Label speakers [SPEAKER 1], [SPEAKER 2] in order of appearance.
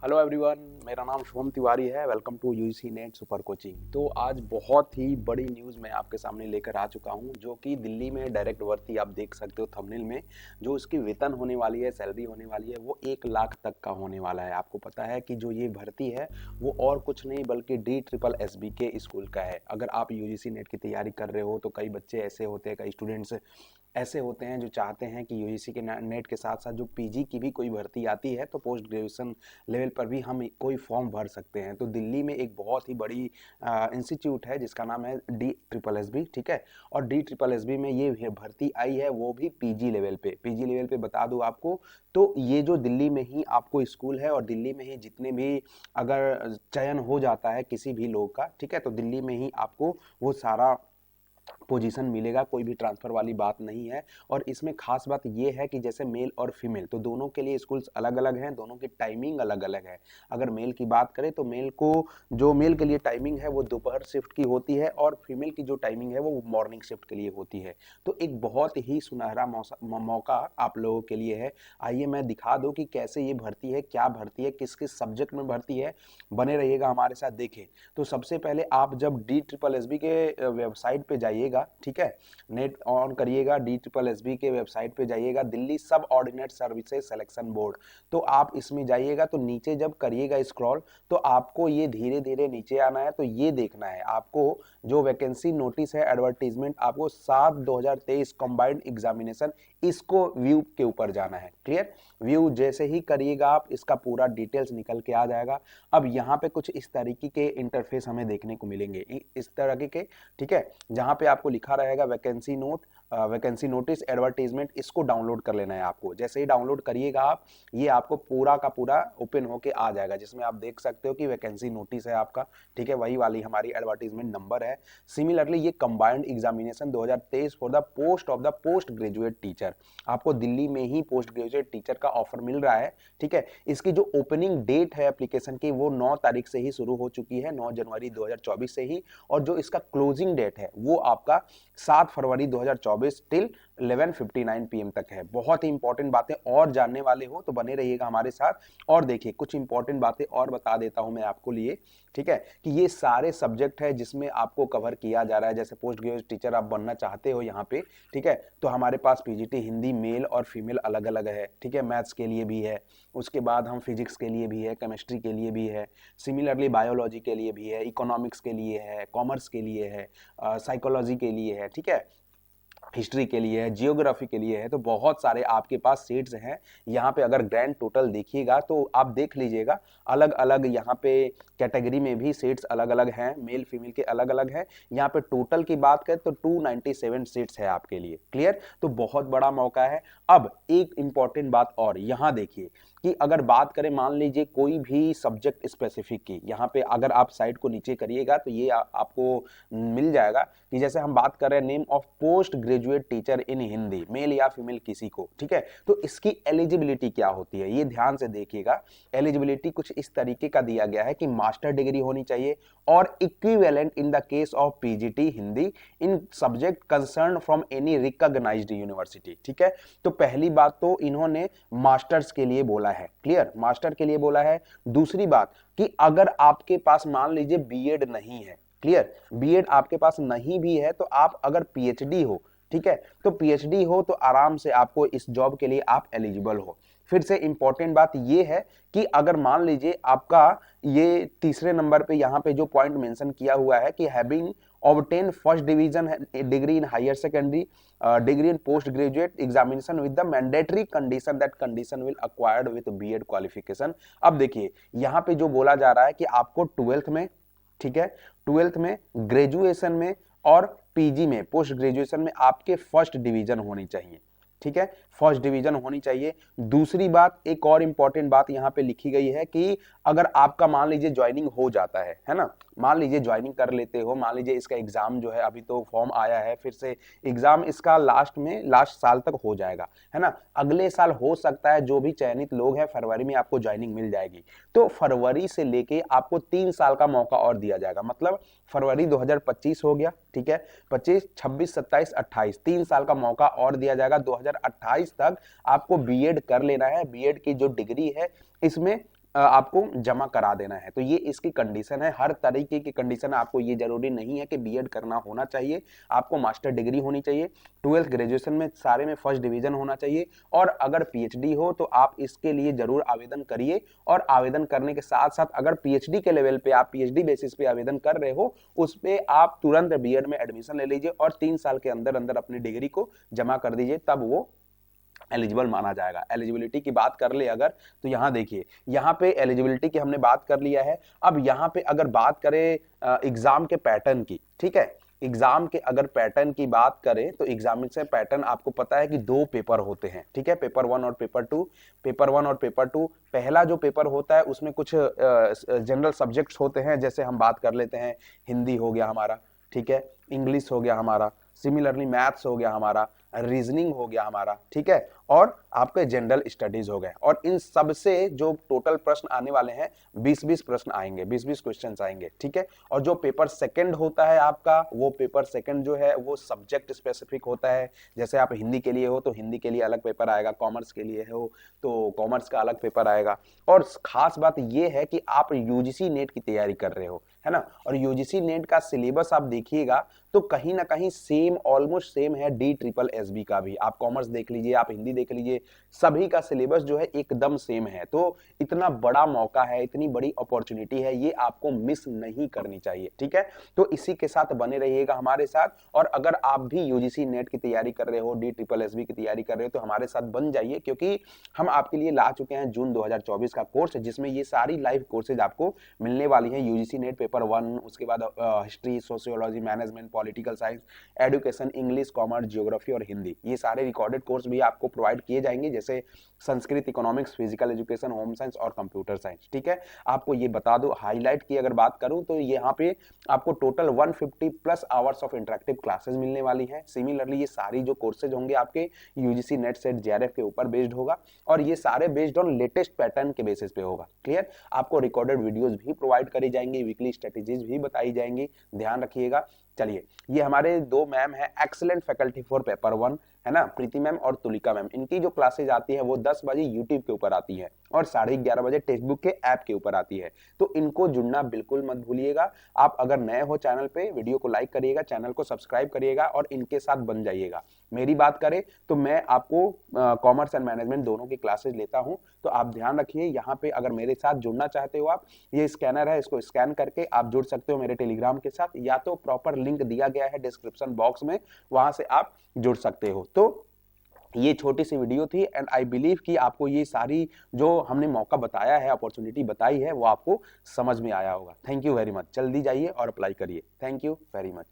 [SPEAKER 1] Hello everyone, मेरा नाम शुभम तिवारी है। Welcome to UGC NET super coaching. तो आज बहुत ही बड़ी न्यूज़ मैं आपके सामने लेकर आ चुका हूं, जो कि दिल्ली में डायरेक्ट भर्ती आप देख सकते हो थंबनेल में। जो उसकी वेतन होने वाली है, सैलरी होने वाली है, वो 1 लाख तक का होने वाला है। आपको पता है कि जो ये भर्ती है वो और कुछ नहीं बल्कि DSSB के स्कूल का है। अगर आप यूजीसी नेट की तैयारी कर रहे हो तो कई बच्चे ऐसे होते हैं, कई स्टूडेंट्स ऐसे होते हैं जो चाहते हैं कि यूजीसी के नेट के साथ साथ जो पीजी की भी कोई भर्ती आती है तो पोस्ट ग्रेजुएशन लेवल पर भी हम कोई फॉर्म भर सकते हैं। तो दिल्ली में एक बहुत ही बड़ी इंस्टीट्यूट है जिसका नाम है DSSB, ठीक है। और DSSB में ये भर्ती आई है, वो भी पीजी लेवल पे। पीजी लेवल पे बता दूं आपको, तो ये जो दिल्ली में ही आपको स्कूल है और दिल्ली में ही जितने भी अगर चयन हो जाता है किसी भी लोग का, ठीक है, तो दिल्ली में ही आपको वो सारा पोजीशन मिलेगा। कोई भी ट्रांसफर वाली बात नहीं है। और इसमें खास बात यह है कि जैसे मेल और फीमेल तो दोनों के लिए स्कूल्स अलग अलग हैं, दोनों की टाइमिंग अलग अलग है। अगर मेल की बात करें तो मेल के लिए टाइमिंग है वो दोपहर शिफ्ट की होती है, और फीमेल की जो टाइमिंग है वो मॉर्निंग शिफ्ट के लिए होती है। तो एक बहुत ही सुनहरा मौका आप लोगों के लिए है। आइए मैं दिखा दूं कि कैसे ये भर्ती है, क्या भर्ती है, किस किस सब्जेक्ट में भर्ती है। बने रहिएगा हमारे साथ। देखें, तो सबसे पहले आप जब DSSB के वेबसाइट पे जाइएगा, ठीक है, नेट ऑन करिएगा, DSSB के वेबसाइट पे जाइएगा, दिल्ली सब ऑर्डिनेट सर्विसेज सिलेक्शन बोर्ड। तो आप इसमें जाइएगा तो नीचे जब करिएगा स्क्रॉल तो आपको ये धीरे धीरे नीचे आना है। तो ये देखना है आपको जो वैकेंसी नोटिस है, एडवर्टीजमेंट, आपको 7/2023 कंबाइंड एग्जामिनेशन, इसको व्यू के ऊपर जाना है। क्लियर? व्यू जैसे ही करिएगा आप, इसका पूरा डिटेल्स निकल के आ जाएगा। अब यहाँ पे कुछ इस तरीके के इंटरफेस हमें देखने को मिलेंगे, इस तरह के, ठीक है, जहाँ पे आपको लिखा रहेगा वैकेंसी नोटिस एडवर्टीजमेंट, इसको डाउनलोड कर लेना है आपको। जैसे ही डाउनलोड करिएगा आप, ये आपको पूरा का पूरा ओपन होके आ जाएगा, जिसमें आप देख सकते हो कि वैकेंसी नोटिस है आपका, ठीक है, वही वाली हमारी एडवर्टीजमेंट नंबर है। सिमिलरली ये combined examination 2023 for the post of the post graduate teacher, आपको दिल्ली में ही पोस्ट ग्रेजुएट टीचर का ऑफर मिल रहा है, ठीक है। इसकी जो ओपनिंग डेट है एप्लीकेशन की वो 9 तारीख से ही शुरू हो चुकी है, 9 जनवरी 2024 से ही। और जो इसका क्लोजिंग डेट है वो आपका 7 फरवरी 2024 टिल 11:59 PM तक है। बहुत ही इंपॉर्टेंट बातें और जानने वाले हो तो बने रहिएगा हमारे साथ। और देखिए, कुछ इंपॉर्टेंट बातें और बता देता हूं मैं आपको लिए, ठीक है, कि ये सारे सब्जेक्ट है जिसमें आपको कवर किया जा रहा है। जैसे पोस्ट ग्रेजुएट टीचर आप बनना चाहते हो यहाँ पे, ठीक है, तो हमारे पास पीजीटी हिंदी मेल और फीमेल अलग अलग है, ठीक है, मैथ्स के लिए भी है, उसके बाद हम फिजिक्स के लिए भी है, केमिस्ट्री के लिए भी है, सिमिलरली बायोलॉजी के लिए भी है, इकोनॉमिक्स के लिए है, कॉमर्स के लिए है, साइकोलॉजी के लिए है, ठीक है, हिस्ट्री के लिए है, जियोग्राफी के लिए है। तो बहुत सारे आपके पास सीट्स हैं यहाँ पे। अगर ग्रैंड टोटल देखिएगा तो आप देख लीजिएगा, अलग अलग यहाँ पे कैटेगरी में भी सीट्स अलग अलग हैं, मेल फीमेल के अलग अलग हैं। यहाँ पे टोटल की बात करें तो 297 सीट्स है आपके लिए। क्लियर? तो बहुत बड़ा मौका है। अब एक इंपॉर्टेंट बात और यहाँ देखिए कि अगर बात करें, मान लीजिए कोई भी सब्जेक्ट स्पेसिफिक की, यहाँ पे अगर आप साइड को नीचे करिएगा तो ये आपको मिल जाएगा कि जैसे हम बात कर रहे हैं name of post graduate teacher in Hindi, male या फीमेल किसी को, ठीक है, तो इसकी एलिजिबिलिटी क्या होती है ये ध्यान से देखिएगा। एलिजिबिलिटी कुछ इस तरीके का दिया गया है कि मास्टर डिग्री होनी चाहिए और equivalent in the case of PGT Hindi in subject concern from any recognised university, ठीक है। तो पहली बात तो इन्होंने मास्टर्स के लिए बोला है। क्लियर? मास्टर के लिए बोला है। दूसरी बात कि अगर आपके पास मान लीजिए बीएड नहीं है, क्लियर, बीएड आपके पास नहीं भी है तो आप अगर पीएचडी हो, ठीक है, तो पीएचडी हो तो आराम से आपको इस जॉब के लिए आप एलिजिबल हो। फिर से इंपॉर्टेंट बात यह है कि अगर मान लीजिए आपका ये तीसरे नंबर पे यहाँ पे जो पॉइंट मेंशन किया हुआ है कि having obtain first division degree in higher secondary degree in post graduate examination with the mandatory condition that condition will acquired with BEd qualification. अब देखिए यहाँ पे जो बोला जा रहा है कि आपको 12th में, ठीक है, 12th में, ग्रेजुएशन में और पीजी में, पोस्ट ग्रेजुएशन में आपके फर्स्ट डिवीजन होनी चाहिए, ठीक है, फर्स्ट डिवीजन होनी चाहिए। दूसरी बात, एक और इंपॉर्टेंट बात यहाँ पे लिखी गई है कि अगर आपका मान लीजिए ज्वाइनिंग हो जाता है ना, मान लीजिए ज्वाइनिंग कर लेते हो, मान लीजिए इसका एग्जाम जो है, अभी तो फॉर्म आया है, फिर से एग्जाम इसका लास्ट साल तक हो जाएगा, है ना, अगले साल हो सकता है जो भी चयनित लोग हैं फरवरी में आपको ज्वाइनिंग मिल जाएगी। तो फरवरी से लेके आपको 3 साल का मौका और दिया जाएगा। मतलब फरवरी 2025 हो गया, ठीक है, 25, 26, 27, 28, 3 साल का मौका और दिया जाएगा। 2028 तक आपको बीएड कर लेना है। बीएड की जो डिग्री है इसमें आपको जमा करा देना है। तो ये इसकी कंडीशन है, हर तरीके की कंडीशन है। आपको ये जरूरी नहीं है कि बीएड करना होना चाहिए, आपको मास्टर डिग्री होनी चाहिए, 12th ग्रेजुएशन में सारे में फर्स्ट डिवीजन होना चाहिए, और अगर पीएचडी हो तो आप इसके लिए जरूर आवेदन करिए। और आवेदन करने के साथ साथ अगर पीएचडी के लेवल पे आप पीएचडी बेसिस पे आवेदन कर रहे हो, उस पे आप तुरंत बीएड में एडमिशन ले लीजिए और 3 साल के अंदर अंदर अपनी डिग्री को जमा कर दीजिए, तब वो एलिजिबल माना जाएगा। एलिजिबिलिटी की बात कर ले अगर, तो यहाँ देखिए, यहाँ पे एलिजिबिलिटी की हमने बात कर लिया है। अब यहाँ पे अगर बात करें एग्जाम के पैटर्न की, ठीक है, एग्जाम के अगर पैटर्न की बात करें तो एग्जामिनेशन पैटर्न आपको पता है कि 2 पेपर होते हैं, ठीक है, पेपर 1 और पेपर 2। पेपर 1 और पेपर 2, पहला जो पेपर होता है उसमें कुछ जनरल सब्जेक्ट्स होते हैं, जैसे हम बात कर लेते हैं, हिंदी हो गया हमारा, ठीक है, इंग्लिश हो गया हमारा, सिमिलरली मैथ्स हो गया हमारा, रीजनिंग हो गया हमारा, ठीक है, और आपके जनरल स्टडीज हो गए। और इन सब से जो टोटल प्रश्न आने वाले हैं 20-20 प्रश्न आएंगे, 20-20 क्वेश्चंस आएंगे, ठीक है। और जो पेपर सेकंड होता है आपका, वो पेपर सेकंड जो है वो सब्जेक्ट स्पेसिफिक होता है। जैसे आप हिंदी के लिए हो तो हिंदी के लिए अलग पेपर आएगा, कॉमर्स के लिए हो तो कॉमर्स का अलग पेपर आएगा। और खास बात ये है कि आप यूजीसी नेट की तैयारी कर रहे हो, है ना, और यूजीसी नेट का सिलेबस आप देखिएगा तो कहीं ना कहीं सेम, ऑलमोस्ट सेम है DSSB का भी। आप कॉमर्स देख लीजिए, आप हिंदी देख लीजिए, सभी का सिलेबस जो है एकदम सेम है। तो इतना बड़ा मौका है, इतनी बड़ी अपॉर्चुनिटी है, ये आपको मिस नहीं करनी चाहिए, ठीक है। तो इसी के साथ बने रहिएगा हमारे साथ। और अगर आप भी यूजीसी नेट की तैयारी कर रहे हो, DSSB की तैयारी कर रहे हो, तो हमारे साथ बन जाइए, क्योंकि हम आपके लिए ला चुके हैं जून 2024 का कोर्स, जिसमें ये सारी लाइव कोर्सेज आपको मिलने वाली है। यूजीसी नेट पेपर 1, उसके बाद history, sociology, management, political science, education, English, commerce, geography और हिंदी, ये सारे रिकॉर्डेड कोर्स भी आपको प्रोवाइड किए जाएंगे, जैसे Sanskrit, economics, physical education, home science और कंप्यूटर साइंस, ठीक है। आपको ये बता दो, हाईलाइट की अगर बात करूं तो यहाँ पे आपको total 150 plus hours of interactive classes मिलने वाली है। सिमिलरली ये सारी जो कोर्सेज होंगे आपके यूजीसी नेट सेट जेआरएफ के ऊपर बेस्ड होगा, और ये सारे बेस्ड ऑन लेटेस्ट पैटर्न के बेसिस पे होगा, क्लियर। आपको रिकॉर्डेड वीडियोस भी प्रोवाइड करी जाएंगी, वीकली स्ट्रेटेजीज भी बताई जाएंगी, ध्यान रखिएगा। चलिए, ये हमारे 2 मैम है एक्सीलेंट फैकल्टी फॉर पेपर 1, है ना, प्रीति मैम और तुलिका मैम। इनकी जो क्लासेज आती है वो 10 बजे यूट्यूब के ऊपर आती है और 11:30 बजे टेक्स्ट बुक के ऐप के ऊपर आती है। तो इनको जुड़ना बिल्कुल मत भूलिएगा। आप अगर नए हो चैनल पे, वीडियो को लाइक करिएगा, चैनल को सब्सक्राइब करिएगा और इनके साथ बन जाइएगा। मेरी बात करें तो मैं आपको कॉमर्स एंड मैनेजमेंट दोनों की क्लासेज लेता हूं, तो आप ध्यान रखिए। यहाँ पे अगर मेरे साथ जुड़ना चाहते हो आप, ये स्कैनर है, इसको स्कैन करके आप जुड़ सकते हो मेरे टेलीग्राम के साथ, या तो प्रॉपर लिंक दिया गया है डिस्क्रिप्शन बॉक्स में, वहां से आप जुड़ सकते हो। तो ये छोटी सी वीडियो थी, एंड आई बिलीव कि आपको ये सारी जो हमने मौका बताया है, अपॉर्चुनिटी बताई है, वो आपको समझ में आया होगा। Thank you very much. जल्दी जाइए और अप्लाई करिए। Thank you very much.